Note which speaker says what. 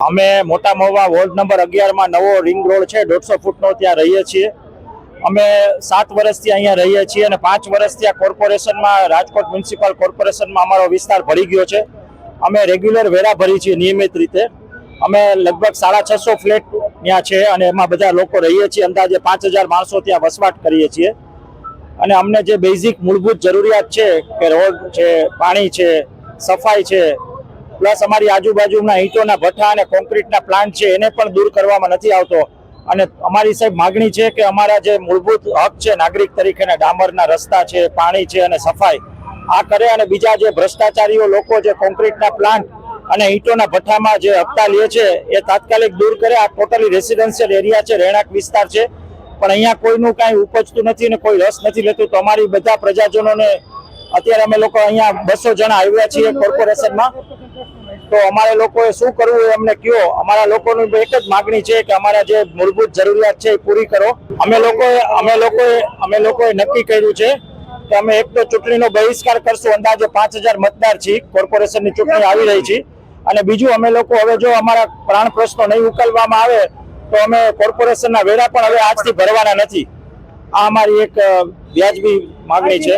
Speaker 1: અમે મોટા Mahuva ward number 11 માં નવો રિંગ રોડ છે 150 ફૂટનો ત્યાં રહીએ છીએ। અમે 7 વર્ષથી અહીંયા રહીએ છીએ અને 5 વર્ષથી આ કોર્પોરેશનમાં રાજકોટ મ્યુનિસિપલ કોર્પોરેશનમાં અમારો વિસ્તાર ભરી ગયો છે। અમે રેગ્યુલર વેરા ભરી છીએ નિયમિત રીતે। અમે લગભગ 650 ફ્લેટ ત્યાં છે અને એમાં બધા લોકો રહીએ છીએ। અંદાજે 5000 માણસો ત્યાં વસવાટ કરીએ છીએ અને અમને જે બેઝિક મૂળભૂત જરૂરિયાત છે કે રોડ છે, પાણી છે, સફાઈ છે, પ્લસ અમારી આજુબાજુના ઈંટોના ભઠ્ઠા અને કોન્ક્રીટના પ્લાન્ટ છે એને પણ દૂર કરવામાં નથી આવતો। અને અમારી સાહેબ માગણી છે કે અમારા જે મૂળભૂત હક છે નાગરિક તરીકેના ડામરના રસ્તા છે, પાણી છે અને સફાઈ આ કરે અને બીજા જે ભ્રષ્ટાચારીઓ લોકો જે કોન્ક્રીટના પ્લાન્ટ અને ઈંટોના ભઠ્ઠામાં જે હપ્તા લે છે એ તાત્કાલિક દૂર કરે। આ ટોટલી રેસિડેન્શિયલ એરિયા છે, રહેણાંક વિસ્તાર છે, પણ અહીંયા કોઈનું કાંઈ ઉપજતું નથી અને કોઈ રસ નથી લેતું। તો અમારી બધા પ્રજાજનોને અત્યારે અમે લોકો અહીંયા 200 જણા આવ્યા છીએ કોર્પોરેશનમાં। તો અમારે લોકોએ શું કરવું એ અમને કહો। અમારા લોકોની એક જ માગણી છે કે અમારા જે મૂળભૂત જરૂરિયાત છે એ પૂરી કરો। અમે લોકોએ નક્કી કર્યું છે કે અમે એક તો ચૂંટણીનો બહિષ્કાર કરશું। અંદાજે 5000 મતદાર છીએ, કોર્પોરેશનની ચૂંટણી આવી રહી છે। અને બીજું અમે લોકો હવે જો અમારા પ્રાણ પ્રશ્નો નહીં ઉકેલવામાં આવે તો અમે કોર્પોરેશનના વેરા પણ હવે આજથી ભરવાના નથી। આ અમારી એક વ્યાજબી માગણી છે।